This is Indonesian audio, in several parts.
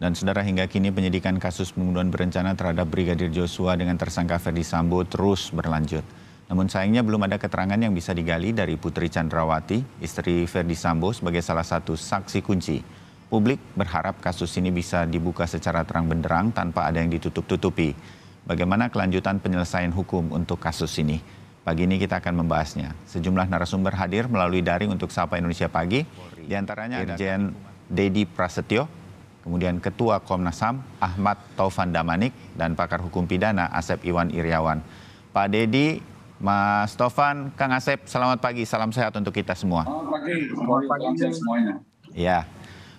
Dan saudara, hingga kini penyidikan kasus pembunuhan berencana terhadap Brigadir Joshua dengan tersangka Ferdy Sambo terus berlanjut. Namun sayangnya belum ada keterangan yang bisa digali dari Putri Chandrawati, istri Ferdy Sambo, sebagai salah satu saksi kunci. Publik berharap kasus ini bisa dibuka secara terang benderang tanpa ada yang ditutup-tutupi. Bagaimana kelanjutan penyelesaian hukum untuk kasus ini? Pagi ini kita akan membahasnya. Sejumlah narasumber hadir melalui daring untuk Sapa Indonesia Pagi. Di antaranya Irjen Dedi Prasetyo, kemudian Ketua Komnas HAM Ahmad Taufan Damanik, dan pakar hukum pidana Asep Iwan Iriawan. Pak Dedi, Mas Taufan, Kang Asep, selamat pagi, salam sehat untuk kita semua. Selamat pagi semuanya. Ya,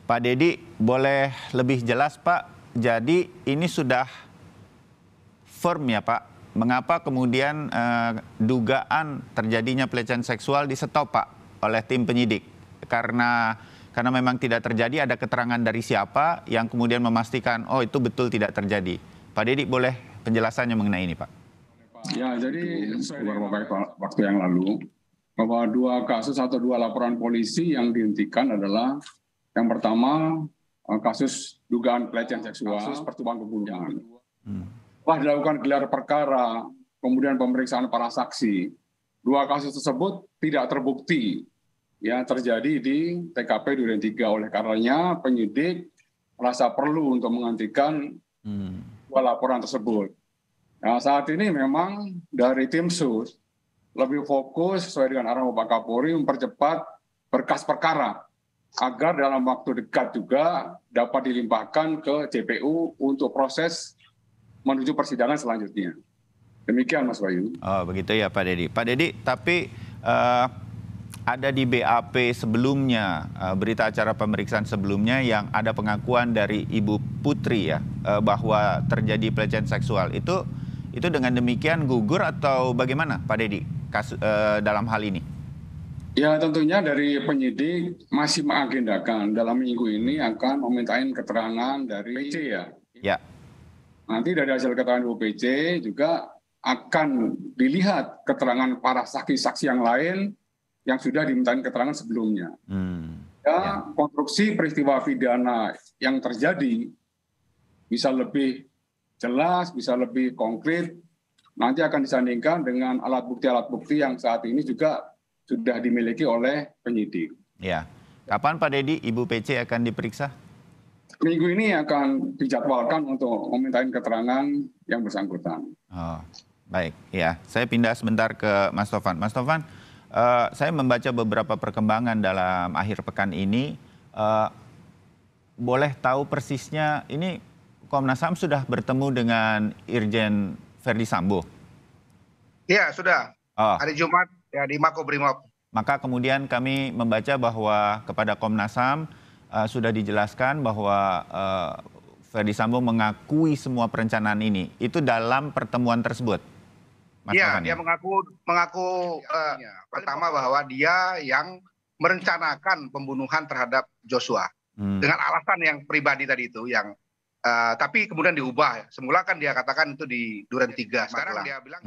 Pak Dedi, boleh lebih jelas Pak, jadi ini sudah firm ya Pak, mengapa kemudian dugaan terjadinya pelecehan seksual di stop Pak oleh tim penyidik? Karena memang tidak terjadi, ada keterangan dari siapa yang kemudian memastikan, oh itu betul tidak terjadi. Pak Dedi, boleh penjelasannya mengenai ini Pak? Ya, jadi beberapa waktu yang lalu, bahwa dua kasus atau dua laporan polisi yang dihentikan adalah yang pertama kasus dugaan pelecehan seksual, kasus percobaan pembunuhan. Setelah dilakukan gelar perkara, kemudian pemeriksaan para saksi, dua kasus tersebut tidak terbukti ya terjadi di TKP Duren 3. Oleh karenanya penyidik merasa perlu untuk menghentikan dua laporan tersebut. Nah, saat ini memang dari tim sus lebih fokus sesuai dengan arahan Bapak Kapolri mempercepat berkas perkara agar dalam waktu dekat juga dapat dilimpahkan ke JPU untuk proses menuju persidangan selanjutnya. Demikian Mas Bayu. Oh begitu ya Pak Dedi. Pak Dedi, tapi ada di BAP sebelumnya, berita acara pemeriksaan sebelumnya yang ada pengakuan dari Ibu Putri ya, bahwa terjadi pelecehan seksual. Itu dengan demikian gugur atau bagaimana Pak Dedi dalam hal ini? Ya tentunya dari penyidik masih mengagendakan dalam minggu ini akan memintain keterangan dari PC ya. Ya. Nanti dari hasil keterangan UPC juga akan dilihat keterangan para saksi-saksi yang lain yang sudah dimintain keterangan sebelumnya. Konstruksi peristiwa pidana yang terjadi bisa lebih jelas, bisa lebih konkret, nanti akan disandingkan dengan alat bukti yang saat ini juga sudah dimiliki oleh penyidik. Ya. Kapan Pak Dedi Ibu PC akan diperiksa? Minggu ini akan dijadwalkan untuk memintain keterangan yang bersangkutan. Oh, baik, ya. Saya pindah sebentar ke Mas Taufan. Mas Taufan, saya membaca beberapa perkembangan dalam akhir pekan ini. Boleh tahu persisnya, ini Komnas HAM sudah bertemu dengan Irjen Ferdy Sambo? Iya, sudah. Hari Jumat ya di Makobrimob. Maka kemudian kami membaca bahwa kepada Komnas HAM sudah dijelaskan bahwa Ferdy Sambo mengakui semua perencanaan ini. Itu dalam pertemuan tersebut. Iya, dia mengaku pertama bahwa dia yang merencanakan pembunuhan terhadap Joshua dengan alasan yang pribadi tadi itu, yang tapi kemudian diubah. Semula kan dia katakan itu di Duren 3. Sekarang dia bilang.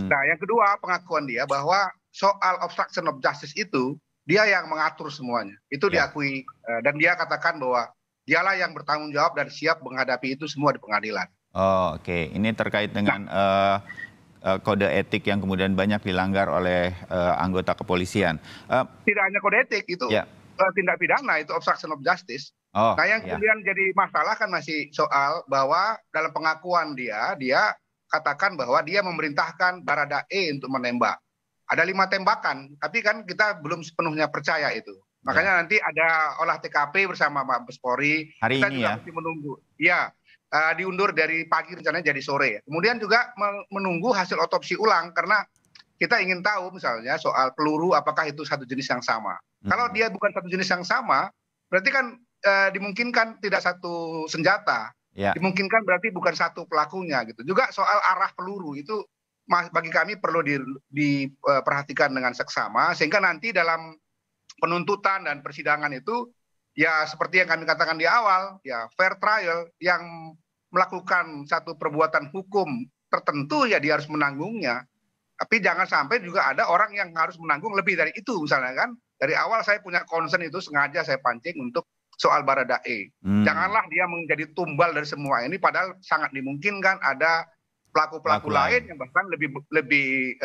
Nah, yang kedua pengakuan dia bahwa soal obstruction of justice itu dia yang mengatur semuanya. Itu diakui dan dia katakan bahwa dialah yang bertanggung jawab dan siap menghadapi itu semua di pengadilan. Oh, oke. Ini terkait dengan kode etik yang kemudian banyak dilanggar oleh anggota kepolisian. Tidak hanya kode etik, itu tindak pidana, itu obstruction of justice. Nah, yang kemudian jadi masalah kan masih soal bahwa dalam pengakuan dia katakan bahwa dia memerintahkan Baradae untuk menembak. Ada 5 tembakan, tapi kan kita belum sepenuhnya percaya itu. Makanya nanti ada olah TKP bersama Mabes Polri. Hari kita ini juga ya? masih menunggu. Ya, diundur dari pagi rencananya jadi sore. Kemudian juga menunggu hasil otopsi ulang karena kita ingin tahu misalnya soal peluru apakah itu satu jenis yang sama. Kalau dia bukan satu jenis yang sama, berarti kan dimungkinkan tidak satu senjata. Dimungkinkan berarti bukan satu pelakunya gitu. Juga soal arah peluru itu bagi kami perlu diperhatikan dengan seksama sehingga nanti dalam penuntutan dan persidangan itu ya seperti yang kami katakan di awal, ya fair trial, yang melakukan satu perbuatan hukum tertentu ya dia harus menanggungnya. Tapi jangan sampai juga ada orang yang harus menanggung lebih dari itu misalnya kan. Dari awal saya punya concern itu sengaja saya pancing untuk soal Baradae. Janganlah dia menjadi tumbal dari semua ini, padahal sangat dimungkinkan ada pelaku-pelaku lain yang bahkan lebih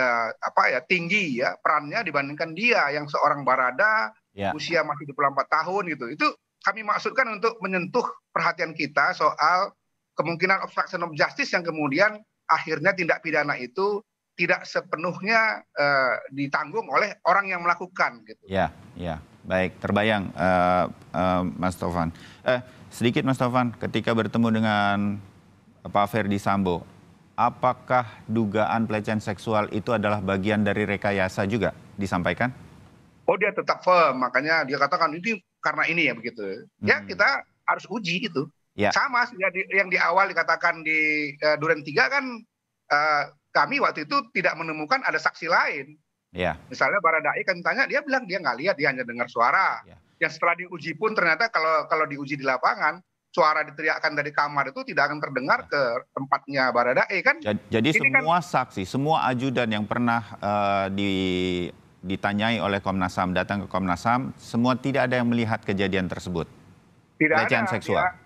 tinggi ya perannya dibandingkan dia yang seorang Barada usia masih 24 tahun gitu. Itu kami maksudkan untuk menyentuh perhatian kita soal kemungkinan obstruction of justice yang kemudian akhirnya tindak pidana itu tidak sepenuhnya ditanggung oleh orang yang melakukan gitu. Ya. Baik, terbayang Mas Taufan. Sedikit Mas Taufan, ketika bertemu dengan Pak Ferdi Sambo, apakah dugaan pelecehan seksual itu adalah bagian dari rekayasa juga disampaikan? Oh, dia tetap firm, makanya dia katakan ini karena ini ya begitu. Ya kita harus uji itu. Ya. Sama yang di awal dikatakan di Duren 3 kan kami waktu itu tidak menemukan ada saksi lain. Ya. Misalnya Baradae kan tanya, dia bilang dia nggak lihat, dia hanya dengar suara. Ya. Yang setelah diuji pun ternyata kalau diuji di lapangan, suara diteriakkan dari kamar itu tidak akan terdengar ke tempatnya Baradae kan. Jadi semua saksi, semua ajudan yang pernah ditanyai oleh Komnas HAM, datang ke Komnas HAM, semua tidak ada yang melihat kejadian tersebut. Tidak pelecehan ada. seksual. Ya,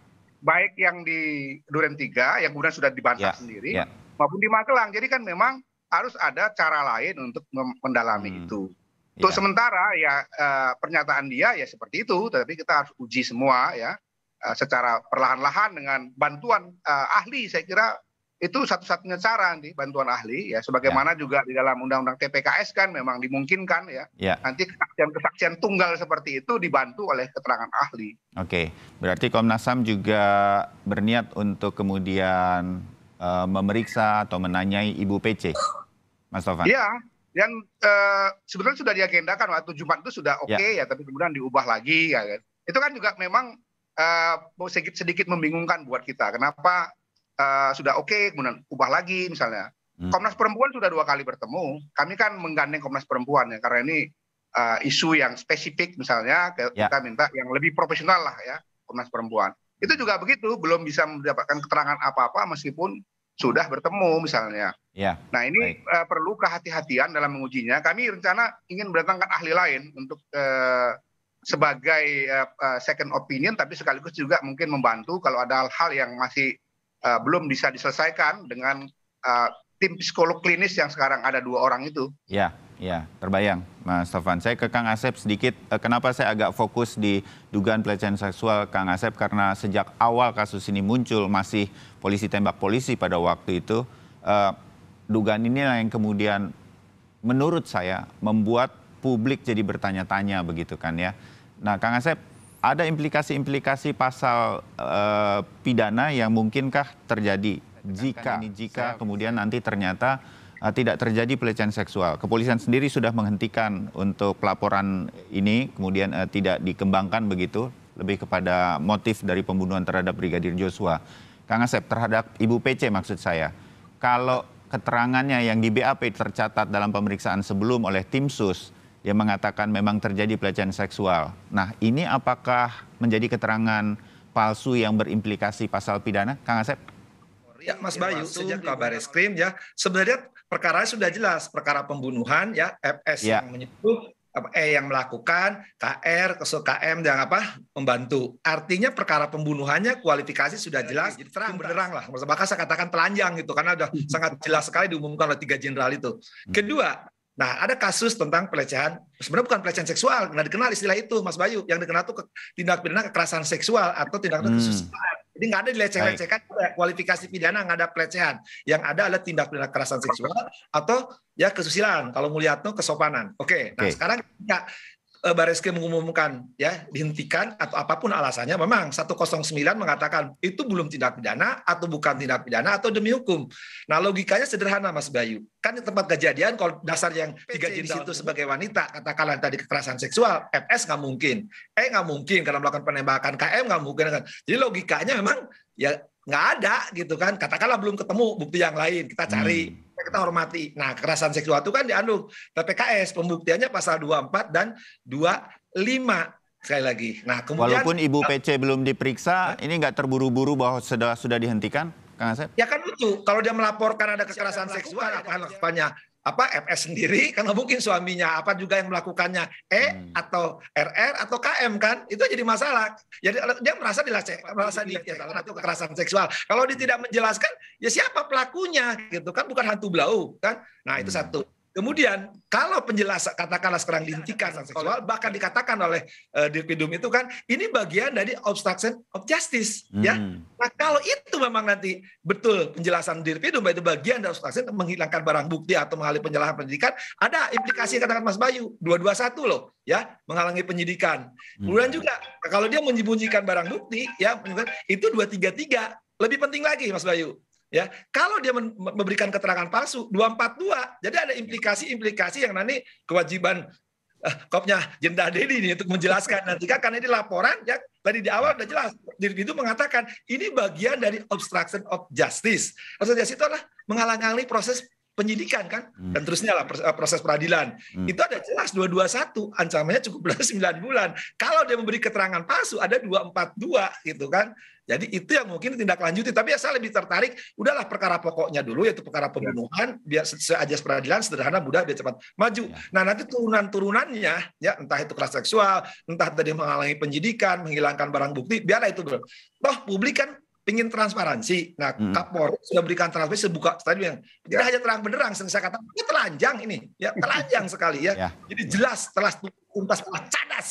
baik yang di Duren 3 yang kemudian sudah dibantah sendiri, maupun di Magelang. Jadi kan memang harus ada cara lain untuk mendalami itu. Untuk sementara ya pernyataan dia ya seperti itu, tapi kita harus uji semua ya secara perlahan-lahan dengan bantuan ahli. Saya kira itu satu-satunya cara nih, bantuan ahli ya, sebagaimana juga di dalam Undang-Undang TPKS kan memang dimungkinkan ya. Nanti kesaksian tunggal seperti itu dibantu oleh keterangan ahli. Oke, berarti Komnas HAM juga berniat untuk kemudian memeriksa atau menanyai Ibu PC, Mas Taufan? Iya, dan sebenarnya sudah diagendakan waktu Jumat itu sudah oke ya, tapi kemudian diubah lagi ya. Itu kan juga memang sedikit membingungkan buat kita. Kenapa sudah oke kemudian ubah lagi misalnya. Komnas Perempuan sudah 2 kali bertemu. Kami kan menggandeng Komnas Perempuan ya, karena ini isu yang spesifik misalnya kita minta yang lebih profesional lah ya, Komnas Perempuan. Itu juga begitu, belum bisa mendapatkan keterangan apa-apa meskipun sudah bertemu misalnya. Nah ini perlu kehati-hatian dalam mengujinya. Kami rencana ingin mendatangkan ahli lain untuk sebagai second opinion, tapi sekaligus juga mungkin membantu kalau ada hal-hal yang masih belum bisa diselesaikan dengan tim psikolog klinis yang sekarang ada 2 orang itu. Ya, terbayang Mas Taufan. Saya ke Kang Asep sedikit, kenapa saya agak fokus di dugaan pelecehan seksual Kang Asep, karena sejak awal kasus ini muncul masih polisi tembak polisi pada waktu itu, dugaan inilah yang kemudian menurut saya membuat publik jadi bertanya-tanya begitu kan ya. Nah Kang Asep, ada implikasi-implikasi pasal pidana yang mungkinkah terjadi jika kemudian nanti ternyata tidak terjadi pelecehan seksual. Kepolisian sendiri sudah menghentikan untuk pelaporan ini, kemudian tidak dikembangkan begitu, lebih kepada motif dari pembunuhan terhadap Brigadir Joshua. Kang Asep, terhadap Ibu PC maksud saya, kalau keterangannya yang di BAP tercatat dalam pemeriksaan sebelum oleh tim sus, dia mengatakan memang terjadi pelecehan seksual. Nah ini apakah menjadi keterangan palsu yang berimplikasi pasal pidana, Kang Asep? Ya, Mas Bayu, sejak Kabareskrim ya, sebenarnya perkara sudah jelas, perkara pembunuhan ya, FS yang menyentuh, yang melakukan, KR, KM dan membantu. Artinya perkara pembunuhannya kualifikasi sudah jelas, jadi terang benderang lah. Bahkan saya katakan telanjang gitu, karena sudah sangat jelas sekali diumumkan oleh 3 jenderal itu. Kedua, nah ada kasus tentang pelecehan, sebenarnya bukan pelecehan seksual, nggak dikenal istilah itu Mas Bayu, yang dikenal itu tindak pidana kekerasan seksual atau tindak pidana kesusilaan. Jadi nggak ada dileceh-lecehkan, kualifikasi pidana nggak ada pelecehan. Yang ada adalah tindak pidana kekerasan seksual atau ya kesusilaan. Kalau Mulyatno kesopanan. Oke. Nah sekarang ya, Bareskrim mengumumkan ya dihentikan atau apapun alasannya, memang 109 mengatakan itu belum tindak pidana atau bukan tindak pidana atau demi hukum. Nah logikanya sederhana Mas Bayu. Kan di tempat kejadian kalau dasar yang 3 di situ sebagai wanita, katakanlah tadi kekerasan seksual, FS nggak mungkin, nggak mungkin karena melakukan penembakan, KM nggak mungkin kan. Jadi logikanya memang ya nggak ada gitu kan. Katakanlah belum ketemu bukti yang lain, kita cari. Kita hormati. Nah, kekerasan seksual itu kan diandung TPKS, pembuktiannya pasal 24 dan 25 sekali lagi. Nah, kemudian walaupun Ibu PC belum diperiksa, ini nggak terburu-buru bahwa sudah dihentikan, Kang Asep? Ya kan lucu, kalau dia melaporkan ada kekerasan seksual, apa harapannya FS sendiri, karena mungkin suaminya apa juga yang melakukannya atau RR atau KM kan, itu jadi masalah. Jadi dia merasa atau kekerasan seksual. Kalau dia tidak menjelaskan, ya siapa pelakunya gitu kan, bukan hantu blau kan. Nah itu satu. Kemudian kalau penjelasan katakanlah sekarang dihentikan seksual, bahkan dikatakan oleh Dirpidum itu kan ini bagian dari obstruction of justice ya. Nah kalau itu memang nanti betul penjelasan Dirpidum itu bagian dari obstruction menghilangkan barang bukti atau menghalangi penyerahan penyidikan, ada implikasi yang katakan Mas Bayu 221 loh ya, menghalangi penyidikan. Kemudian juga kalau dia menyembunyikan barang bukti ya itu 233, lebih penting lagi Mas Bayu. Ya, kalau dia memberikan keterangan palsu 242, jadi ada implikasi-implikasi yang nanti kewajiban kopnya Jenderal Dedi ini untuk menjelaskan nanti kan, karena ini laporan ya tadi di awal udah jelas itu mengatakan ini bagian dari obstruction of justice. Obstruction of justice itu adalah menghalang-halangi proses penyidikan kan, dan terusnya lah proses peradilan. Itu ada jelas 221, ancamannya cukup 9 bulan. Kalau dia memberi keterangan palsu ada 242 gitu kan. Jadi itu yang mungkin tindak lanjuti. Tapi ya saya lebih tertarik, udahlah perkara pokoknya dulu, yaitu perkara pembunuhan, biar seajas peradilan sederhana, mudah, biar cepat maju. Nah nanti turunan-turunannya, ya entah itu kekerasan seksual, entah tadi menghalangi penyidikan, menghilangkan barang bukti, biarlah itu dulu. Toh publik kan ingin transparansi. Nah, Kapolri sudah berikan transparansi sebuka tadi yang tidak hanya terang benderang, saya katakan ini telanjang ini, ya telanjang sekali ya. Jadi jelas, tuntas, cadas.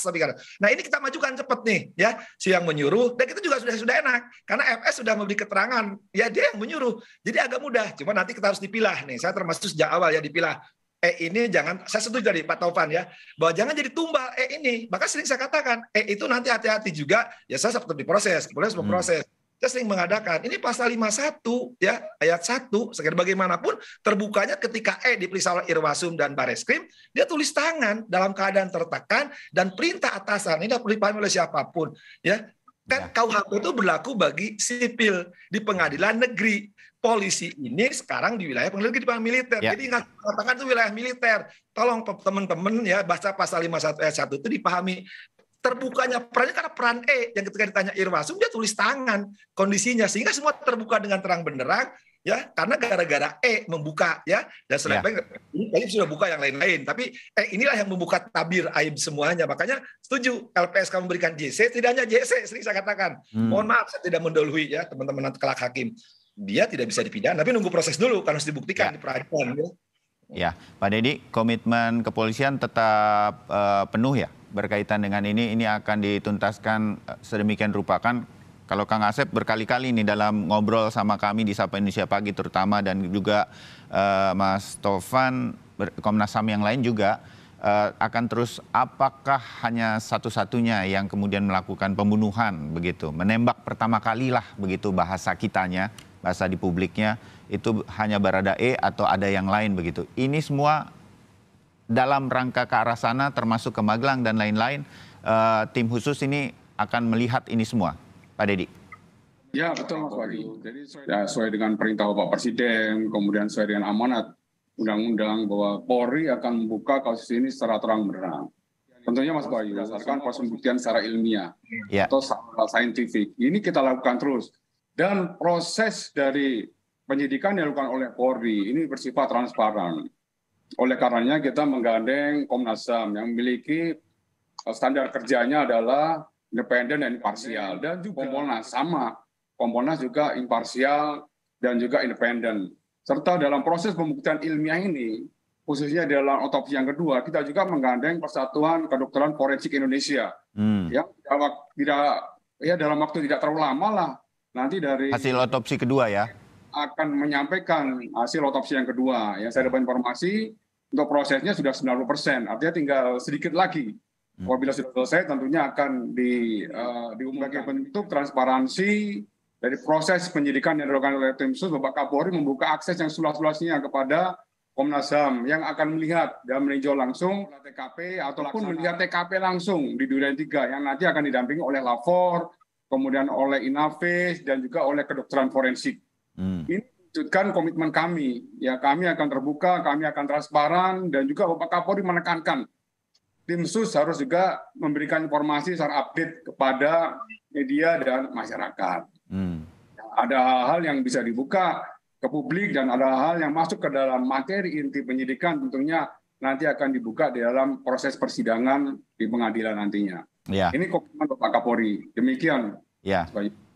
Nah ini kita majukan cepat nih, ya si yang menyuruh, dan kita juga sudah enak karena FS sudah memberi keterangan, ya dia yang menyuruh, jadi agak mudah. Cuma nanti kita harus dipilah nih. Saya termasuk sejak awal ya dipilah. Ini jangan, saya setuju dari Pak Taufan ya, bahwa jangan jadi tumbal ini. Maka sering saya katakan, itu nanti hati-hati juga. Ya saya seperti diproses, kemudian memproses. Saya sering mengadakan, ini pasal 51 ya ayat 1, sekali bagaimanapun terbukanya ketika diperiksa oleh Irwasum dan Bareskrim, dia tulis tangan dalam keadaan tertekan dan perintah atasan, ini dapat dipahami oleh siapapun ya. Kan KUHP itu berlaku bagi sipil di pengadilan negeri. Polisi ini sekarang di wilayah pengadilan negeri di militer. Jadi ingat, katakan itu wilayah militer. Tolong teman-teman ya baca pasal 51 ayat 1 itu dipahami. Terbukanya perannya karena peran yang ketika ditanya Irwasum dia tulis tangan kondisinya, sehingga semua terbuka dengan terang benderang ya, karena gara-gara membuka ya, dan selain ini sudah buka yang lain-lain, tapi inilah yang membuka tabir aib semuanya. Makanya setuju LPSK memberikan JC, tidak hanya JC, sering saya katakan mohon maaf saya tidak mendahului ya teman-teman nanti kelak hakim, dia tidak bisa dipidana tapi nunggu proses dulu karena harus dibuktikan di peradilan ya. Ya, Pak Dedi, komitmen kepolisian tetap penuh ya berkaitan dengan ini akan dituntaskan sedemikian rupa kan. Kalau Kang Asep berkali-kali ini dalam ngobrol sama kami di Sapa Indonesia Pagi terutama, dan juga Mas Taufan, Komnas HAM yang lain juga akan terus, apakah hanya satu-satunya yang kemudian melakukan pembunuhan begitu, menembak pertama kali lah begitu bahasa kitanya, bahasa di publiknya, itu hanya Baradae atau ada yang lain begitu. Ini semua dalam rangka ke arah sana, termasuk ke Magelang dan lain-lain. Tim khusus ini akan melihat ini semua, Pak Dedi. Ya betul Mas Wadi. Jadi sesuai dengan perintah Bapak Presiden, kemudian sesuai dengan amanat undang-undang bahwa Polri akan membuka kasus ini secara terang-benderang. Tentunya Mas Bayu, berdasarkan proses pembuktian secara ilmiah atau saintifik. Ini kita lakukan terus. Dan proses dari penyidikan yang dilakukan oleh Polri ini bersifat transparan. Oleh karenanya kita menggandeng Komnas HAM yang memiliki standar kerjanya adalah independen dan imparsial, dan juga Kompolnas sama. Kompolnas juga imparsial dan juga independen. Serta dalam proses pembuktian ilmiah ini, khususnya dalam otopsi yang kedua, kita juga menggandeng Persatuan Kedokteran Forensik Indonesia. Yang dalam waktu tidak terlalu lama lah, nanti dari hasil otopsi kedua ya akan menyampaikan hasil otopsi yang kedua. Yang saya dapat informasi untuk prosesnya sudah 90%, artinya tinggal sedikit lagi. Apabila sudah selesai, tentunya akan diumumkan bentuk transparansi dari proses penyidikan yang dilakukan oleh tim sus. Bapak Kapolri membuka akses yang seluas-luasnya kepada Komnas HAM yang akan melihat dan meninjau langsung TKP ataupun melihat TKP langsung di Duren 3 yang nanti akan didampingi oleh Lapor, kemudian oleh Inavis dan juga oleh kedokteran forensik. Ini menunjukkan komitmen kami. Ya, kami akan terbuka, kami akan transparan, dan juga Bapak Kapolri menekankan tim sus harus juga memberikan informasi secara update kepada media dan masyarakat. Ada hal-hal yang bisa dibuka ke publik dan ada hal yang masuk ke dalam materi inti penyidikan tentunya nanti akan dibuka di dalam proses persidangan di pengadilan nantinya. Ya. Ini komitmen Bapak Kapolri. Demikian. Ya,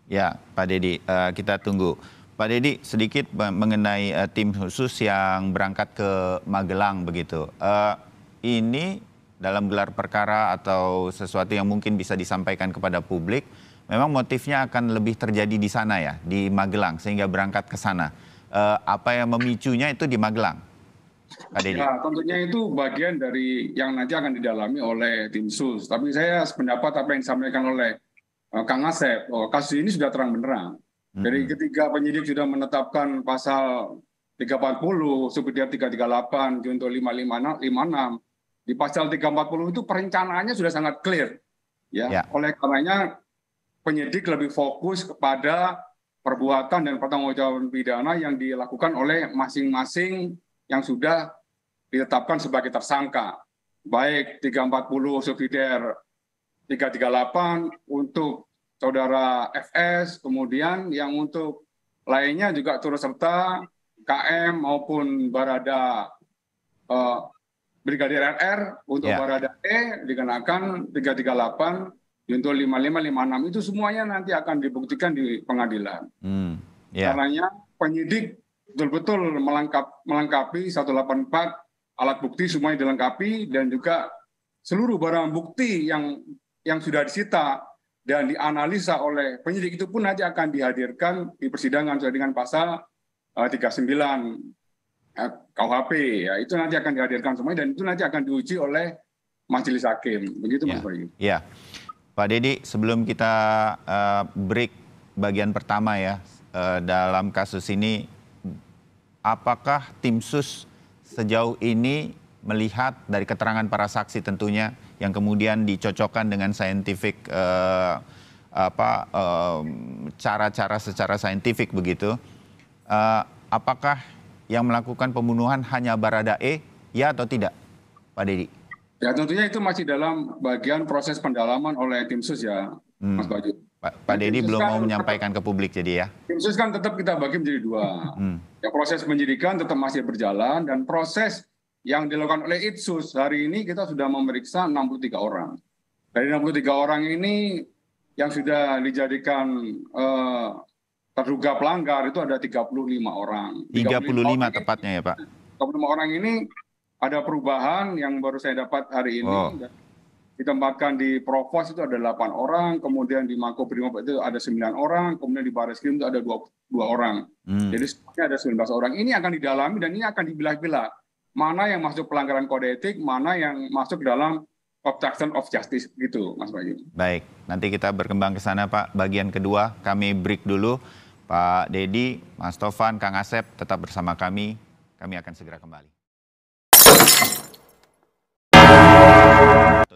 ya Pak Dedi, kita tunggu. Pak Dedi, sedikit mengenai tim khusus yang berangkat ke Magelang begitu. Ini dalam gelar perkara atau sesuatu yang mungkin bisa disampaikan kepada publik, memang motifnya akan lebih terjadi di sana ya, di Magelang, sehingga berangkat ke sana. Apa yang memicunya itu di Magelang, Pak Dedi? Ya, tentunya itu bagian dari yang nanti akan didalami oleh tim sus. Tapi saya sependapat apa yang disampaikan oleh Kang Asep, kasus ini sudah terang benderang. Jadi ketika penyidik sudah menetapkan pasal 340, subsidiar 338, junto 556, di pasal 340 itu perencanaannya sudah sangat clear. Ya. Oleh karenanya penyidik lebih fokus kepada perbuatan dan pertanggungjawaban pidana yang dilakukan oleh masing-masing yang sudah ditetapkan sebagai tersangka. Baik 340 subsidiar 338 untuk saudara FS, kemudian yang untuk lainnya juga turut serta KM maupun Barada Brigadir RR, untuk Barada E dikenakan 338, junto 5556 itu semuanya nanti akan dibuktikan di pengadilan. Karenanya penyidik betul-betul melengkapi 184 alat bukti semuanya dilengkapi dan juga seluruh barang bukti yang sudah disita dan dianalisa oleh penyidik itu pun nanti akan dihadirkan di persidangan sesuai dengan pasal 39 KUHP ya, itu nanti akan dihadirkan semuanya dan itu nanti akan diuji oleh majelis hakim. Begitu Mas Bayu. Ya. Pak Dedi, sebelum kita break bagian pertama ya dalam kasus ini, apakah tim sus sejauh ini melihat dari keterangan para saksi tentunya yang kemudian dicocokkan dengan scientific cara-cara secara saintifik begitu, apakah yang melakukan pembunuhan hanya Barada E, ya atau tidak, Pak Dedi? Ya tentunya itu masih dalam bagian proses pendalaman oleh tim sus ya, Mas Bayu. Pak Dedi belum mau menyampaikan ke publik jadi ya? Tim sus kan tetap kita bagi menjadi dua. Ya, proses penyidikan tetap masih berjalan dan proses yang dilakukan oleh Itsus hari ini kita sudah memeriksa 63 orang. Dari 63 orang ini yang sudah dijadikan terduga pelanggar itu ada 35 orang. 35 tepatnya ya Pak? 35 orang ini ada perubahan yang baru saya dapat hari ini. Ditempatkan di Provos itu ada 8 orang, kemudian di Makobrimob itu ada 9 orang, kemudian di Barreskrim itu ada 2 orang. Jadi semuanya ada 19 orang. Ini akan didalami dan ini akan dibelah-belah. Mana yang masuk pelanggaran kode etik, mana yang masuk dalam obstruction of justice gitu, Mas Bayu. Baik, nanti kita berkembang ke sana Pak. Bagian kedua kami break dulu. Pak Dedi, Mas Tovan, Kang Asep tetap bersama kami. Kami akan segera kembali.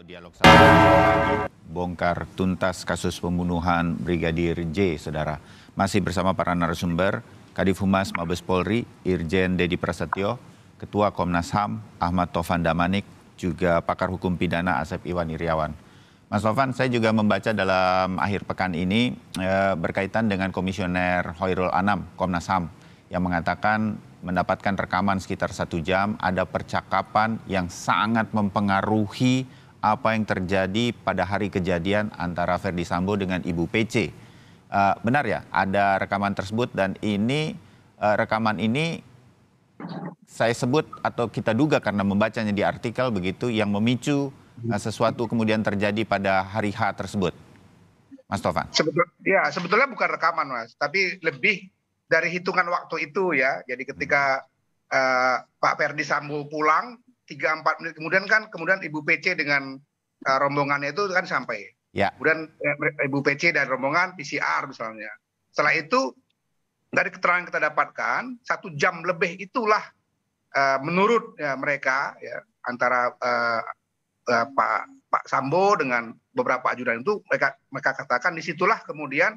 Dialog lagi, bongkar tuntas kasus pembunuhan Brigadir J, saudara. Masih bersama para narasumber, Kadif Humas Mabes Polri, Irjen Dedi Prasetyo, Ketua Komnas HAM, Ahmad Tovan Damanik, juga pakar hukum pidana Asep Iwan Iriawan. Mas Tovan, saya juga membaca dalam akhir pekan ini berkaitan dengan Komisioner Hoirul Anam, Komnas HAM, yang mengatakan mendapatkan rekaman sekitar 1 jam, ada percakapan yang sangat mempengaruhi apa yang terjadi pada hari kejadian antara Ferdi Sambo dengan Ibu PC. Benar ya, ada rekaman tersebut dan ini rekaman ini saya sebut atau kita duga karena membacanya di artikel begitu yang memicu sesuatu kemudian terjadi pada hari H tersebut. Mas Tovan. Sebetulnya bukan rekaman Mas, tapi lebih dari hitungan waktu itu ya. Jadi ketika Pak Ferdi Sambo pulang 3-4 menit kemudian Ibu PC dengan rombongannya itu kan sampai. Ya. Kemudian Ibu PC dan rombongan PCR misalnya. Setelah itu dari keterangan kita dapatkan 1 jam lebih itulah menurut mereka ya antara Pak Sambo dengan beberapa ajudan itu mereka katakan disitulah kemudian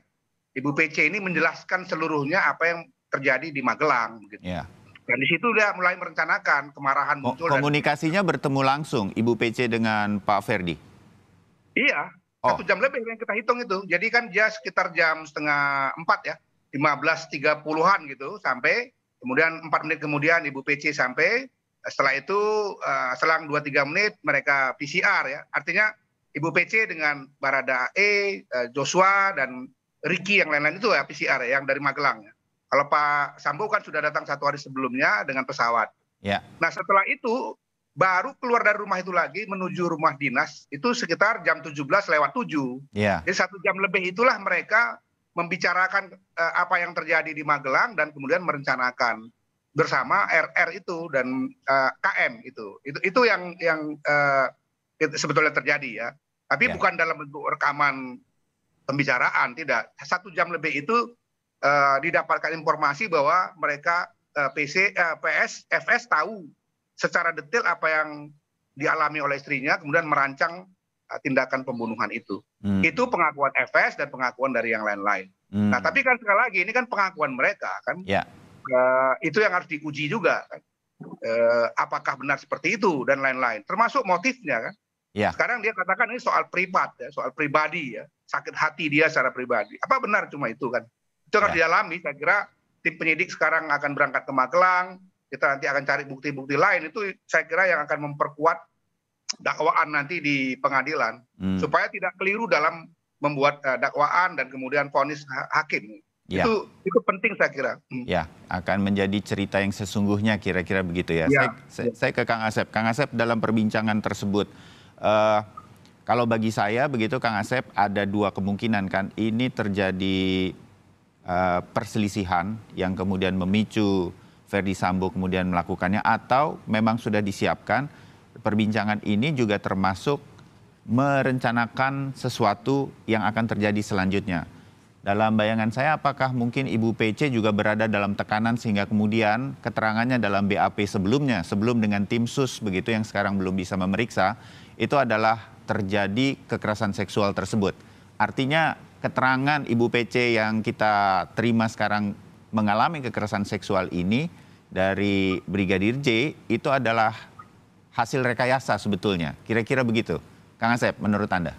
Ibu PC ini menjelaskan seluruhnya apa yang terjadi di Magelang. Gitu. Ya. Dan di situ dia mulai merencanakan kemarahan muncul. Komunikasinya bertemu langsung Ibu PC dengan Pak Ferdi? Iya, 1 jam lebih yang kita hitung itu. Jadi kan dia sekitar jam 3:30 ya, 15.30-an gitu, sampai Kemudian 4 menit kemudian Ibu PC sampai. Setelah itu selang 2-3 menit mereka PCR ya. Artinya Ibu PC dengan Barada E, Joshua dan Ricky yang lain-lain itu ya PCR ya, yang dari Magelang ya. Kalau Pak Sambo kan sudah datang 1 hari sebelumnya dengan pesawat. Ya. Nah setelah itu baru keluar dari rumah itu lagi menuju rumah dinas itu sekitar jam 17:07. Ya. Jadi 1 jam lebih itulah mereka membicarakan apa yang terjadi di Magelang dan kemudian merencanakan bersama RR itu dan KM itu yang sebetulnya terjadi ya. Tapi bukan dalam bentuk rekaman pembicaraan, tidak. 1 jam lebih itu didapatkan informasi bahwa mereka FS tahu secara detail apa yang dialami oleh istrinya, kemudian merancang tindakan pembunuhan itu. Itu pengakuan FS dan pengakuan dari yang lain-lain. Nah, tapi kan sekali lagi ini kan pengakuan mereka kan. Ya. Itu yang harus diuji juga kan. Apakah benar seperti itu dan lain-lain, termasuk motifnya kan. Ya. Sekarang dia katakan ini soal privat ya, soal pribadi ya, sakit hati dia secara pribadi. Apa benar cuma itu kan? Itu harus didalami. Saya kira tim penyidik sekarang akan berangkat ke Magelang, kita nanti akan cari bukti-bukti lain, itu saya kira yang akan memperkuat dakwaan nanti di pengadilan supaya tidak keliru dalam membuat dakwaan dan kemudian vonis hakim. Ya. Itu penting saya kira. Ya, akan menjadi cerita yang sesungguhnya kira-kira begitu ya. Saya ke Kang Asep. Kang Asep, dalam perbincangan tersebut, kalau bagi saya begitu Kang Asep, ada 2 kemungkinan kan. Ini terjadi perselisihan yang kemudian memicu Ferdy Sambo kemudian melakukannya, atau memang sudah disiapkan. Perbincangan ini juga termasuk merencanakan sesuatu yang akan terjadi selanjutnya. Dalam bayangan saya, apakah mungkin Ibu PC juga berada dalam tekanan sehingga kemudian keterangannya dalam BAP sebelumnya, sebelum dengan tim sus begitu yang sekarang belum bisa memeriksa, itu adalah terjadi kekerasan seksual tersebut. Artinya keterangan Ibu PC yang kita terima sekarang mengalami kekerasan seksual ini dari Brigadir J itu adalah hasil rekayasa sebetulnya. Kira-kira begitu. Kang Asep, menurut Anda?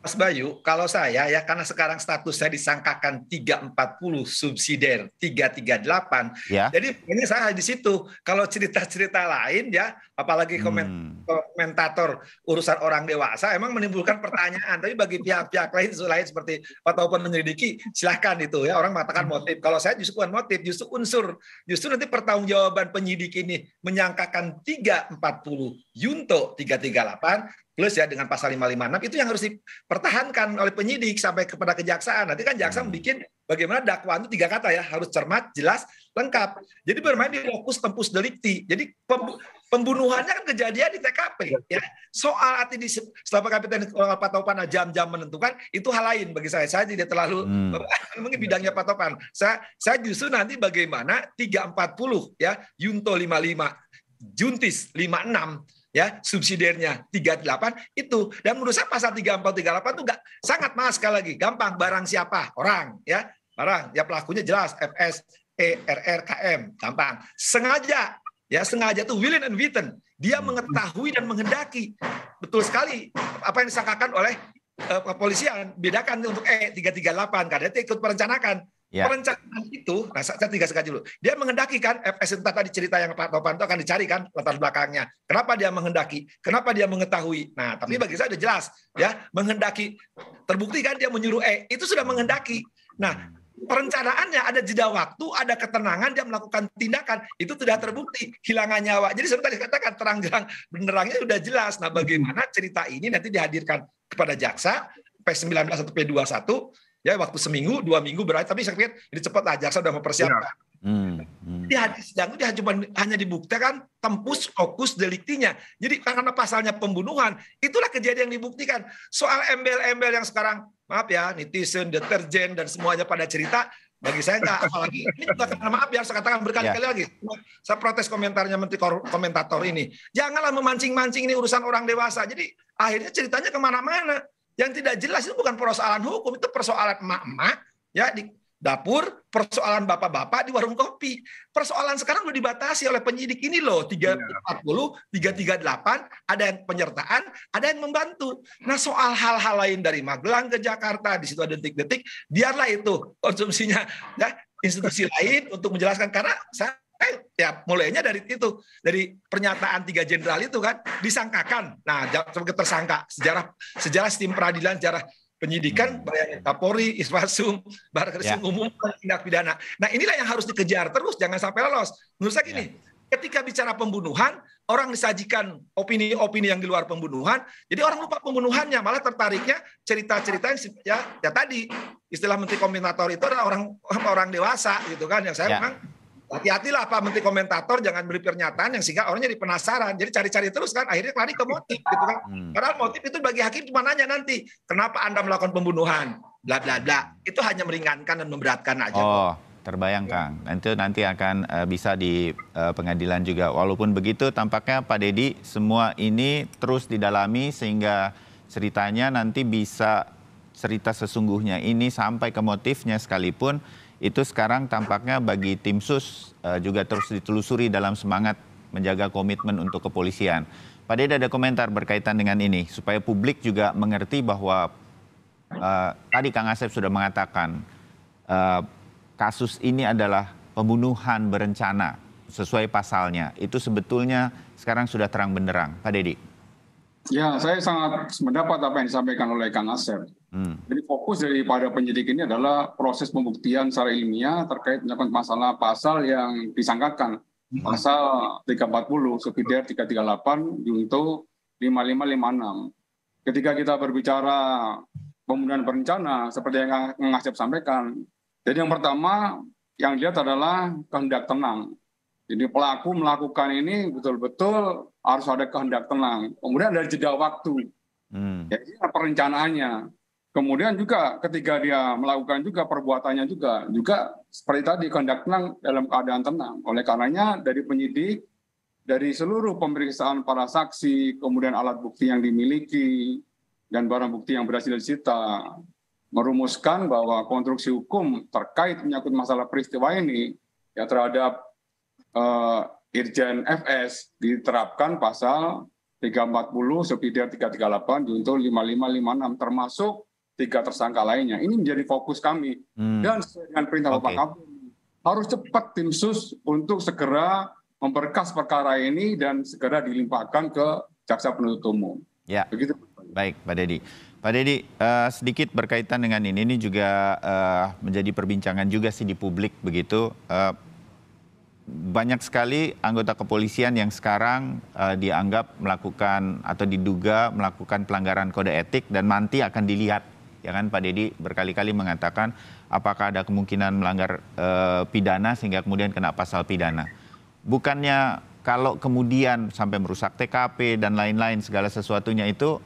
Mas Bayu, kalau saya ya, karena sekarang status saya disangkakan 340 subsidiar 338, jadi ini saya di situ. Kalau cerita-cerita lain ya, apalagi komentator urusan orang dewasa, emang menimbulkan pertanyaan. Tapi bagi pihak-pihak lain seperti ataupun menyelidiki, silahkan itu ya. Orang mengatakan motif. Kalau saya justru bukan motif, justru unsur. Justru nanti pertanggungjawaban penyidik ini menyangkakan 340 Yunto 338. Plus ya dengan pasal 556 itu yang harus dipertahankan oleh penyidik sampai kepada kejaksaan. Nanti kan jaksa membuat bagaimana dakwaan itu 3 kata ya, harus cermat, jelas, lengkap. Jadi bermain di locus tempus delicti. Jadi pembunuhannya kan kejadian di TKP ya. Soal arti di setelah Kapiten Pak Topan jam-jam menentukan itu hal lain bagi saya. Saya tidak terlalu mungkin bidangnya Pak Topan. Saya justru nanti bagaimana 340 ya, Yunto 55, Juntis 56 ya, subsidiarnya 38 itu. Dan menurut saya pasal 3438 itu enggak, sangat mahal sekali lagi. Gampang, barang siapa? Orang ya. Barang, ya pelakunya jelas FS, RR, KM, gampang. Sengaja, ya sengaja itu willing and witten. Dia mengetahui dan menghendaki. Betul sekali apa yang disangkakan oleh kepolisian. Bedakan untuk 338 karena dia ikut merencanakan. Ya. Perencanaan itu, nah saya 3 sekali dulu. Dia menghendaki kan, FS entah tadi cerita yang Pak Topan itu akan dicari kan latar belakangnya. Kenapa dia menghendaki? Kenapa dia mengetahui? Nah, tapi bagi saya sudah jelas ya, menghendaki. Terbukti kan dia menyuruh itu sudah menghendaki. Nah, perencanaannya ada jeda waktu, ada ketenangan dia melakukan tindakan, itu sudah terbukti hilangan nyawa. Jadi seperti dikatakan terang-terang benerangnya sudah jelas. Nah, bagaimana cerita ini nanti dihadirkan kepada jaksa P19 atau P21 ya, waktu seminggu, 2 minggu berarti, tapi saya pikir ini cepat lah, jaksa sudah mempersiapkan. Di hadis sidang itu hanya dibuktikan tempus fokus deliktinya. Jadi karena pasalnya pembunuhan, itulah kejadian yang dibuktikan. Soal embel-embel yang sekarang, maaf ya, netizen, deterjen, dan semuanya pada cerita, bagi saya enggak, apalagi ini maaf ya, saya katakan berkali-kali lagi. Saya protes komentarnya Menteri Komentator ini. Janganlah memancing-mancing, ini urusan orang dewasa. Jadi akhirnya ceritanya kemana-mana. Yang tidak jelas itu bukan persoalan hukum, itu persoalan emak-emak ya di dapur, persoalan bapak-bapak di warung kopi. Persoalan sekarang udah dibatasi oleh penyidik ini loh, 340, 338, ada yang penyertaan, ada yang membantu. Nah, soal hal-hal lain dari Magelang ke Jakarta, di situ ada detik-detik, biarlah itu konsumsinya ya institusi lain untuk menjelaskan, karena saya ya mulainya dari itu, dari pernyataan 3 jenderal itu kan disangkakan. Nah, sebagai tersangka, sejarah sistem peradilan, sejarah penyidikan, bayangin Kapolri, Iswasum, Barreskrim Umum, tindak pidana. Nah, inilah yang harus dikejar terus, jangan sampai lolos. Menurut saya gini, ketika bicara pembunuhan, orang disajikan opini-opini yang di luar pembunuhan, jadi orang lupa pembunuhannya, malah tertariknya cerita-cerita yang ya tadi istilah menteri komentator itu adalah orang dewasa gitu kan, yang saya memang hati-hatilah Pak Menteri Komentator, jangan beri pernyataan yang sehingga orang jadi penasaran. Jadi cari-cari terus kan, akhirnya lari ke motif gitu kan. Padahal motif itu bagi hakim cuma nanya nanti, kenapa Anda melakukan pembunuhan? Bla bla bla. Itu hanya meringankan dan memberatkan aja. Oh, terbayang Kang. Nanti akan bisa di pengadilan juga. Walaupun begitu tampaknya Pak Dedi semua ini terus didalami sehingga ceritanya nanti bisa cerita sesungguhnya ini sampai ke motifnya sekalipun. Itu sekarang tampaknya bagi tim sus juga terus ditelusuri dalam semangat menjaga komitmen untuk kepolisian. Pak Dede ada komentar berkaitan dengan ini, supaya publik juga mengerti bahwa tadi Kang Asep sudah mengatakan kasus ini adalah pembunuhan berencana sesuai pasalnya. Itu sebetulnya sekarang sudah terang benderang. Pak Dede. Ya, saya sangat mendapat apa yang disampaikan oleh Kang Asep. Jadi fokus daripada penyidik ini adalah proses pembuktian secara ilmiah terkait menyangkut masalah pasal yang disangkakan. Pasal 340, Subsidiar 338, Junto 5556. Ketika kita berbicara pembunuhan berencana, seperti yang Kang Asep sampaikan, jadi yang pertama yang dilihat adalah kehendak tenang. Jadi pelaku melakukan ini betul-betul harus ada kehendak tenang. Kemudian ada jeda waktu. Jadi perencanaannya. Kemudian juga ketika dia melakukan juga perbuatannya juga seperti tadi kehendak tenang dalam keadaan tenang. Oleh karenanya dari penyidik, dari seluruh pemeriksaan para saksi, kemudian alat bukti yang dimiliki dan barang bukti yang berhasil disita, merumuskan bahwa konstruksi hukum terkait menyangkut masalah peristiwa ini ya terhadap Irjen FS diterapkan pasal 340 Subsidiar 338 Junto 5556 termasuk 3 tersangka lainnya. Ini menjadi fokus kami. Dan sesuai dengan perintah Bapak Kapolri, harus cepat tim sus untuk segera memberkas perkara ini dan segera dilimpahkan ke jaksa penuntut umum. Ya. Begitu. Baik, Pak Dedi. Pak Dedi, sedikit berkaitan dengan ini juga menjadi perbincangan juga sih di publik begitu. Banyak sekali anggota kepolisian yang sekarang dianggap melakukan atau diduga melakukan pelanggaran kode etik dan nanti akan dilihat. Ya kan Pak Dedi berkali-kali mengatakan apakah ada kemungkinan melanggar pidana sehingga kemudian kena pasal pidana. Bukannya kalau kemudian sampai merusak TKP dan lain-lain segala sesuatunya itu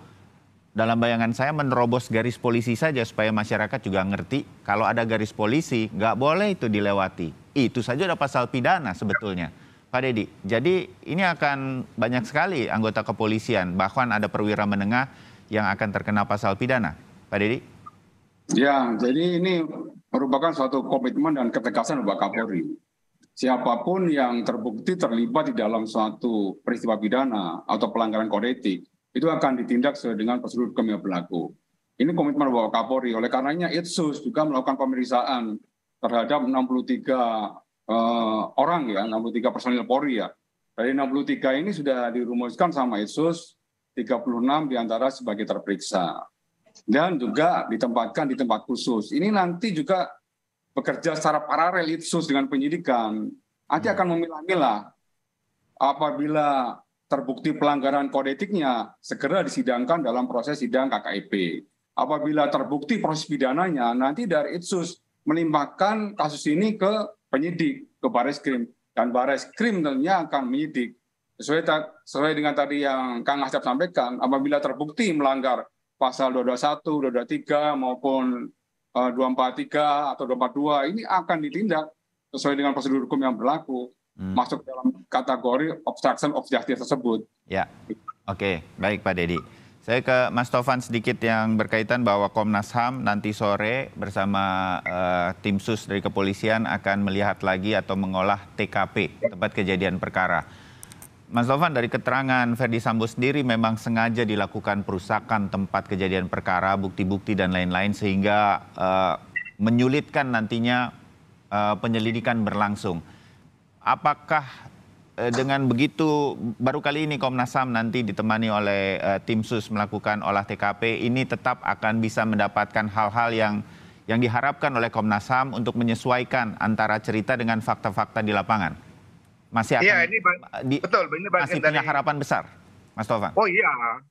dalam bayangan saya menerobos garis polisi saja supaya masyarakat juga ngerti kalau ada garis polisi nggak boleh itu dilewati. Itu saja ada pasal pidana sebetulnya. Pak Dedi, jadi ini akan banyak sekali anggota kepolisian bahkan ada perwira menengah yang akan terkena pasal pidana. Pak Dedi? Ya, jadi ini merupakan suatu komitmen dan ketegasan Bapak Kapolri. Siapapun yang terbukti terlibat di dalam suatu peristiwa pidana atau pelanggaran kode etik, itu akan ditindak sesuai dengan prosedur hukum yang berlaku. Ini komitmen Bapak Kapolri. Oleh karenanya Itsus juga melakukan pemeriksaan terhadap 63 orang ya, 63 personil Polri ya. Dari 63 ini sudah dirumuskan sama Itsus, 36 diantara sebagai terperiksa. Dan juga ditempatkan di tempat khusus. Ini nanti juga bekerja secara paralel Itsus dengan penyidikan. Nanti akan memilah-milah apabila terbukti pelanggaran kode etiknya segera disidangkan dalam proses sidang KKIP. Apabila terbukti proses pidananya nanti dari Itsus melimpahkan kasus ini ke penyidik, ke Barreskrim. Dan Barreskrim tentunya akan menyidik. Sesuai dengan tadi yang Kang Asep sampaikan, apabila terbukti melanggar pasal 221, 223 maupun 243 atau 242 ini akan ditindak sesuai dengan prosedur hukum yang berlaku masuk dalam kategori obstruction of justice tersebut. Ya, oke, baik Pak Dedi. Saya ke Mas Tovan sedikit yang berkaitan bahwa Komnas HAM nanti sore bersama tim sus dari kepolisian akan melihat lagi atau mengolah TKP, tempat kejadian perkara. Mas Tovan, dari keterangan Ferdi Sambo sendiri memang sengaja dilakukan perusakan tempat kejadian perkara, bukti-bukti dan lain-lain sehingga menyulitkan nantinya penyelidikan berlangsung. apakah dengan begitu baru kali ini Komnas HAM nanti ditemani oleh tim sus melakukan olah TKP, ini tetap akan bisa mendapatkan hal-hal yang diharapkan oleh Komnas HAM untuk menyesuaikan antara cerita dengan fakta-fakta di lapangan? Masih akan betul, ini masih punya harapan besar, Mas Taufan? Oh iya,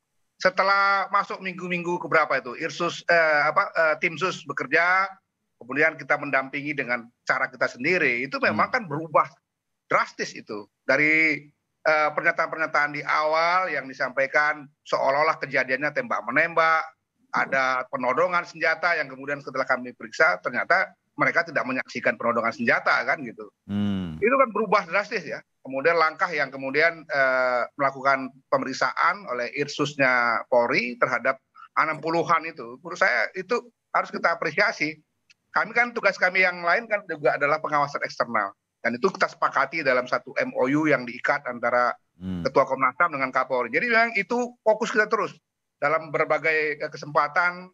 setelah masuk minggu-minggu keberapa itu, tim sus bekerja, kemudian kita mendampingi dengan cara kita sendiri, itu memang kan berubah drastis itu. Dari pernyataan-pernyataan di awal yang disampaikan seolah-olah kejadiannya tembak-menembak, ada penodongan senjata yang kemudian setelah kami periksa ternyata mereka tidak menyaksikan penodongan senjata kan gitu. Itu kan berubah drastis ya. Kemudian langkah yang kemudian melakukan pemeriksaan oleh Irsusnya Polri terhadap 60-an itu, menurut saya itu harus kita apresiasi. Kami kan tugas kami yang lain kan juga adalah pengawasan eksternal. Dan itu kita sepakati dalam satu MOU yang diikat antara Ketua Komnas HAM dengan Kapolri. Jadi memang itu fokus kita terus dalam berbagai kesempatan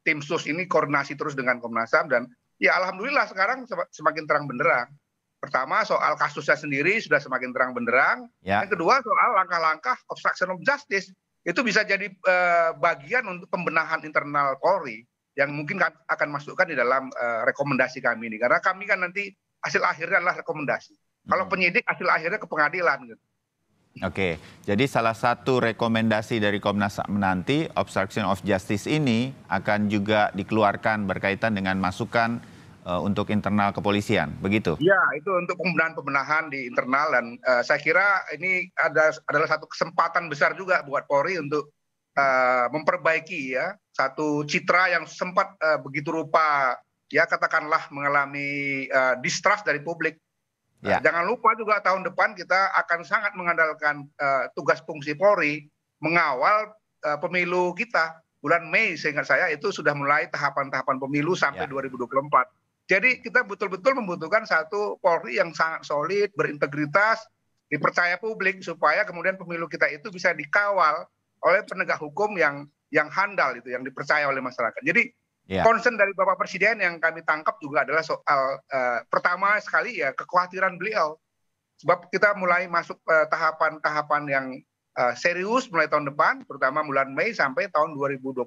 tim sus ini koordinasi terus dengan Komnas HAM dan ya alhamdulillah sekarang semakin terang benderang. Pertama soal kasusnya sendiri sudah semakin terang benderang. Yang kedua soal langkah-langkah obstruction of justice itu bisa jadi bagian untuk pembenahan internal Polri yang mungkin akan masukkan di dalam rekomendasi kami ini. Karena kami kan nanti hasil akhirnya adalah rekomendasi. Kalau penyidik hasil akhirnya ke pengadilan. Gitu. Oke, jadi salah satu rekomendasi dari Komnas HAM nanti, obstruction of justice ini akan juga dikeluarkan berkaitan dengan masukan untuk internal kepolisian, begitu? Ya, itu untuk pembenahan di internal dan saya kira ini adalah satu kesempatan besar juga buat Polri untuk memperbaiki ya satu citra yang sempat begitu rupa ya katakanlah mengalami distrust dari publik. Jangan lupa juga tahun depan kita akan sangat mengandalkan tugas fungsi Polri mengawal pemilu kita. Bulan Mei seingat saya itu sudah mulai tahapan-tahapan pemilu sampai 2024. Jadi kita betul-betul membutuhkan satu Polri yang sangat solid, berintegritas, dipercaya publik supaya kemudian pemilu kita itu bisa dikawal oleh penegak hukum yang handal itu, yang dipercaya oleh masyarakat. Jadi concern dari Bapak Presiden yang kami tangkap juga adalah soal pertama sekali ya kekhawatiran beliau. Sebab kita mulai masuk tahapan-tahapan yang serius mulai tahun depan, terutama bulan Mei sampai tahun 2024,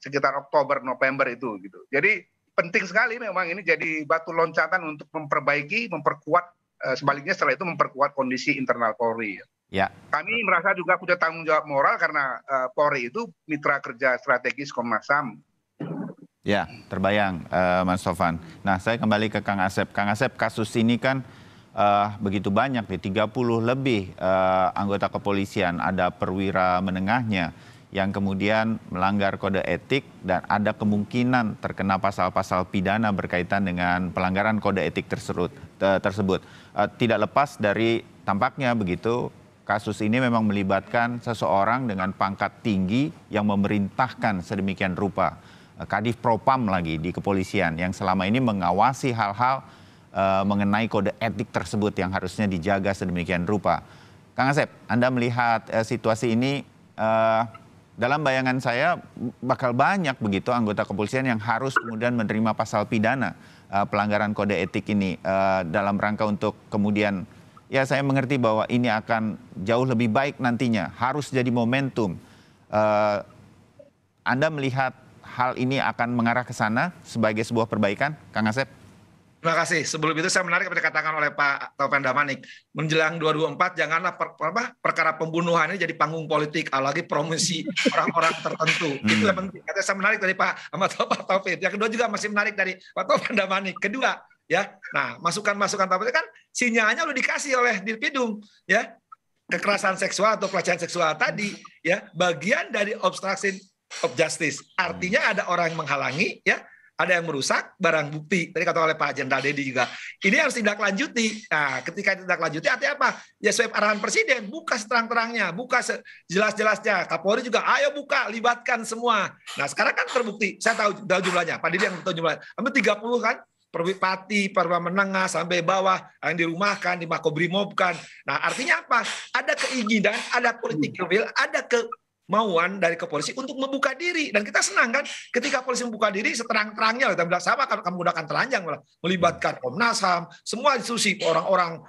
sekitar Oktober, November itu gitu. Jadi penting sekali memang ini jadi batu loncatan untuk memperbaiki, memperkuat, sebaliknya setelah itu memperkuat kondisi internal Polri. Ya. Kami merasa juga punya tanggung jawab moral karena Polri itu mitra kerja strategis Komnas HAM. Ya, terbayang Mas Taufan. Nah, saya kembali ke Kang Asep. Kang Asep, kasus ini kan begitu banyak nih, 30 lebih anggota kepolisian, ada perwira menengahnya yang kemudian melanggar kode etik dan ada kemungkinan terkena pasal-pasal pidana berkaitan dengan pelanggaran kode etik tersebut. Tidak lepas dari tampaknya begitu, kasus ini memang melibatkan seseorang dengan pangkat tinggi yang memerintahkan sedemikian rupa. Kadif Propam lagi di kepolisian yang selama ini mengawasi hal-hal mengenai kode etik tersebut yang harusnya dijaga sedemikian rupa. Kang Asep, Anda melihat situasi ini dalam bayangan saya bakal banyak begitu anggota kepolisian yang harus kemudian menerima pasal pidana pelanggaran kode etik ini dalam rangka untuk kemudian ya saya mengerti bahwa ini akan jauh lebih baik nantinya, harus jadi momentum. Anda melihat hal ini akan mengarah ke sana sebagai sebuah perbaikan, Kang Asep? Terima kasih. Sebelum itu saya menarik apa yang dikatakan oleh Pak Taufan Damanik. Menjelang 2024 janganlah perkara pembunuhan ini jadi panggung politik, apalagi promosi orang-orang tertentu. Itu yang penting. Saya menarik dari Pak Taufan. Yang kedua juga masih menarik dari Pak Taufan Damanik. Kedua, ya, nah masukan-masukan Taufan kan sinyalnya udah dikasih oleh Dirpidum, ya, kekerasan seksual atau pelecehan seksual tadi, ya, bagian dari obstruction of justice. Artinya ada orang yang menghalangi, ya. Ada yang merusak barang bukti. Tadi kata oleh Pak Jenderal Dedi juga. Ini harus ditindaklanjuti. Nah, ketika ditindaklanjuti artinya apa? Ya sesuai arahan Presiden, buka seterang-terangnya, buka sejelas-jelasnya. Kapolri juga, ayo buka, libatkan semua. Nah, sekarang kan terbukti. Saya tahu jumlahnya. Pak Didi yang tahu jumlahnya. Hampir 30 kan? Perwipati, perwira menengah, sampai bawah, yang dirumahkan, dimakobrimob kan. Nah, artinya apa? Ada keinginan, ada politik will, ada kemauan dari kepolisian untuk membuka diri, dan kita senang kan ketika polisi membuka diri seterang-terangnya. Kita bilang sama kalau kamu menggunakan telanjang, malah melibatkan Komnas HAM, semua institusi, orang-orang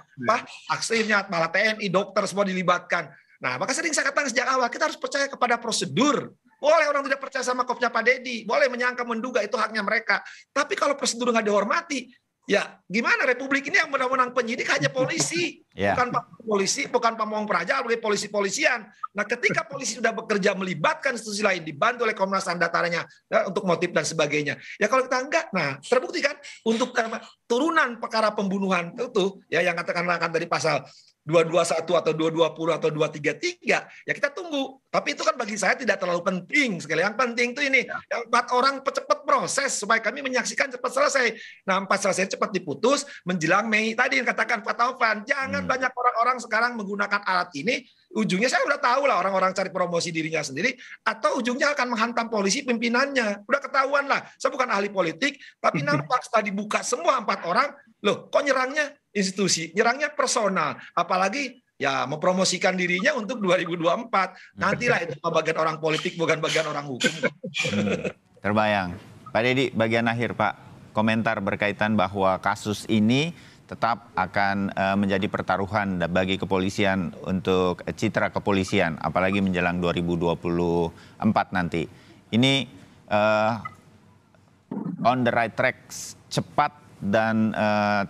aksinya, malah TNI, dokter semua dilibatkan. Nah, maka sering saya katakan sejak awal kita harus percaya kepada prosedur. Boleh orang tidak percaya sama kopnya Pak Deddy, boleh menyangka menduga, itu haknya mereka. Tapi kalau prosedur nggak dihormati, ya gimana Republik ini yang menang penyidik hanya polisi, bukan polisi, bukan pamong praja, apalagi polisi-polisian. Nah, ketika polisi sudah bekerja melibatkan institusi lain, dibantu oleh Komnas HAM dataranya untuk motif dan sebagainya. Ya kalau kita enggak, nah terbukti kan untuk turunan perkara pembunuhan itu, ya yang katakan dari pasal 221 atau 220 atau 233, ya kita tunggu. Tapi itu kan bagi saya tidak terlalu penting. Sekali yang penting itu ini, yang 4 orang cepat proses supaya kami menyaksikan cepat selesai. Nah, 4 selesai cepat diputus menjelang Mei tadi yang katakan Pak Taufan. Jangan banyak orang-orang sekarang menggunakan alat ini. Ujungnya saya udah tahu lah orang-orang cari promosi dirinya sendiri, atau ujungnya akan menghantam polisi pimpinannya. Udah ketahuan lah. Saya bukan ahli politik, tapi nampak setelah dibuka semua 4 orang, loh kok nyerangnya institusi, nyerangnya personal, apalagi ya mempromosikan dirinya untuk 2024. Nantilah itu bagian orang politik, bukan bagian orang hukum. Terbayang. Pak Deddy, bagian akhir Pak, komentar berkaitan bahwa kasus ini tetap akan menjadi pertaruhan bagi kepolisian untuk citra kepolisian, apalagi menjelang 2024 nanti. Ini on the right track, cepat dan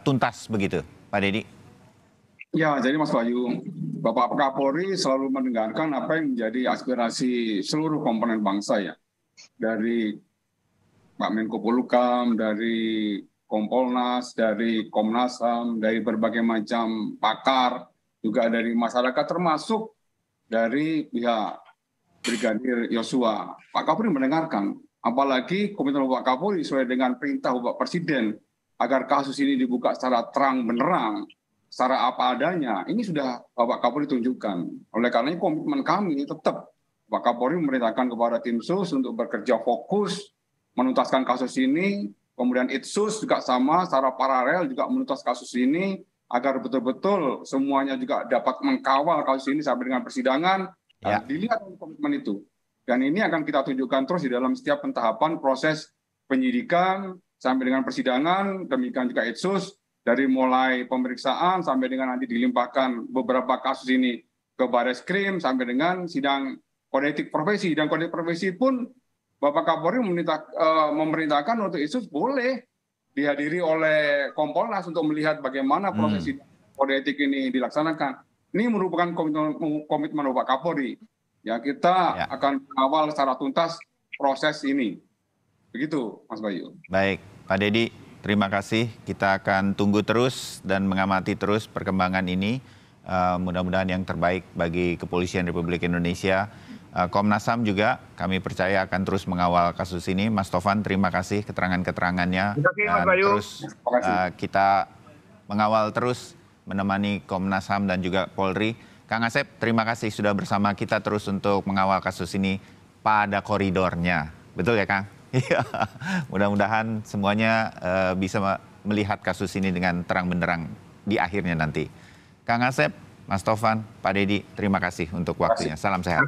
tuntas begitu, Pak Deddy? Ya, jadi Mas Bayu, Bapak Kapolri selalu mendengarkan apa yang menjadi aspirasi seluruh komponen bangsa ya. Dari Pak Menko Polhukam, dari Kompolnas, dari Komnas HAM, dari berbagai macam pakar, juga dari masyarakat termasuk dari pihak Brigadir Yosua. Pak Kapolri mendengarkan, apalagi komitmen Bapak Kapolri sesuai dengan perintah Bapak Presiden agar kasus ini dibuka secara terang benerang, secara apa adanya. Ini sudah Bapak Kapolri tunjukkan. Oleh karena komitmen kami tetap Pak Kapolri memerintahkan kepada tim sus untuk bekerja fokus menuntaskan kasus ini. Kemudian Itsus juga sama, secara paralel juga menuntas kasus ini agar betul-betul semuanya juga dapat mengkawal kasus ini sampai dengan persidangan. Dan dilihat komitmen itu. Dan ini akan kita tunjukkan terus di dalam setiap pentahapan proses penyidikan sampai dengan persidangan, demikian juga Itsus, dari mulai pemeriksaan sampai dengan nanti dilimpahkan beberapa kasus ini ke Bareskrim sampai dengan sidang kode etik profesi. Dan kode etik profesi pun Bapak Kapolri memerintahkan untuk Itsus boleh dihadiri oleh Kompolnas untuk melihat bagaimana proses kode etik ini dilaksanakan. Ini merupakan komitmen Bapak Kapolri. Ya, kita akan mengawal secara tuntas proses ini. Begitu, Mas Bayu. Baik, Pak Deddy, terima kasih. Kita akan tunggu terus dan mengamati terus perkembangan ini. Mudah-mudahan yang terbaik bagi Kepolisian Republik Indonesia. Komnas HAM juga kami percaya akan terus mengawal kasus ini. Mas Taufan, terima kasih keterangan-keterangannya. Terima kasih, Mas Bayu. Terus kita mengawal terus, menemani Komnas HAM dan juga Polri. Kang Asep, terima kasih sudah bersama kita terus untuk mengawal kasus ini pada koridornya. Betul ya, Kang? Mudah-mudahan semuanya bisa melihat kasus ini dengan terang benderang di akhirnya nanti. Kang Asep, Mas Taufan, Pak Deddy, terima kasih untuk waktunya. Salam sehat.